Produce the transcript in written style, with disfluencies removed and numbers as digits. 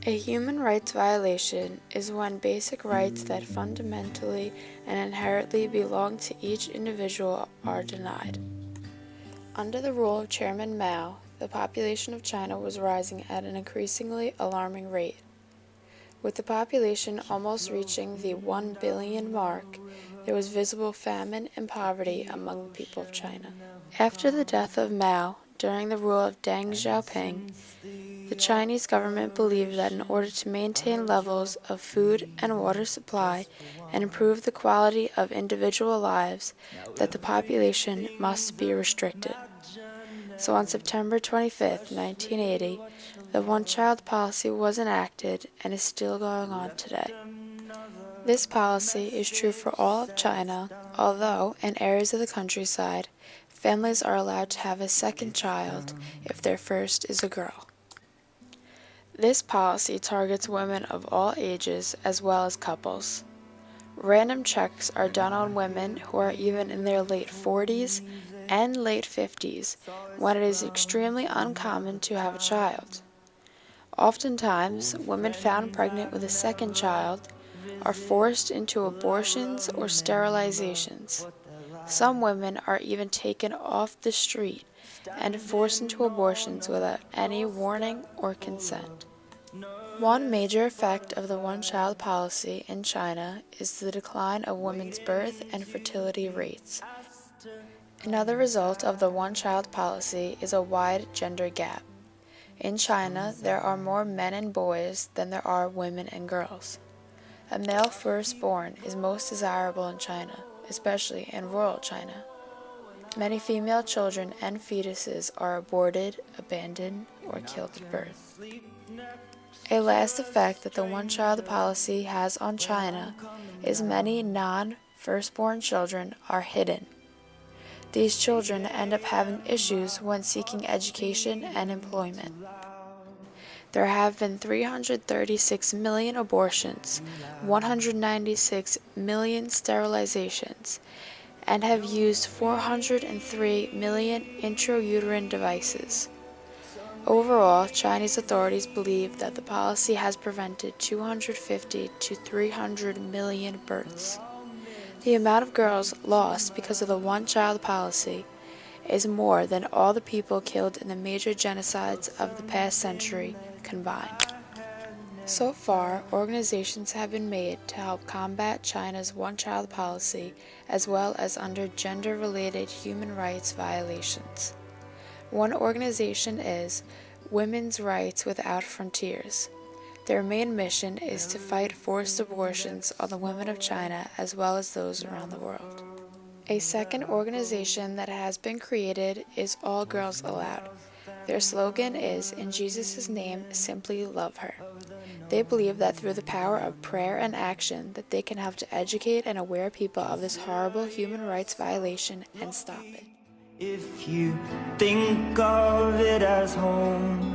A human rights violation is when basic rights that fundamentally and inherently belong to each individual are denied. Under the rule of Chairman Mao, the population of China was rising at an increasingly alarming rate. With the population almost reaching the 1 billion mark, there was visible famine and poverty among the people of China. After the death of Mao, during the rule of Deng Xiaoping, the Chinese government believed that in order to maintain levels of food and water supply and improve the quality of individual lives, that the population must be restricted. So on September 25, 1980, the one-child policy was enacted and is still going on today. This policy is true for all of China, although in areas of the countryside, families are allowed to have a second child if their first is a girl. This policy targets women of all ages as well as couples. Random checks are done on women who are even in their late 40s and late 50s when it is extremely uncommon to have a child. Oftentimes, women found pregnant with a second child are forced into abortions or sterilizations. Some women are even taken off the street and forced into abortions without any warning or consent. One major effect of the one-child policy in China is the decline of women's birth and fertility rates. Another result of the one-child policy is a wide gender gap. In China, there are more men and boys than there are women and girls. A male firstborn is most desirable in China, especially in rural China. Many female children and fetuses are aborted, abandoned, or killed at birth. A last effect that the one-child policy has on China is many non-firstborn children are hidden. These children end up having issues when seeking education and employment. There have been 336 million abortions, 196 million sterilizations, and have used 403 million intrauterine devices. Overall, Chinese authorities believe that the policy has prevented 250 to 300 million births. The amount of girls lost because of the one-child policy is more than all the people killed in the major genocides of the past century combined. So far, organizations have been made to help combat China's one-child policy as well as under gender-related human rights violations. One organization is Women's Rights Without Frontiers. Their main mission is to fight forced abortions on the women of China as well as those around the world. A second organization that has been created is All Girls Allowed. Their slogan is, "In Jesus' name, simply love her." They believe that through the power of prayer and action that they can help to educate and aware people of this horrible human rights violation and stop it. If you think of it as home,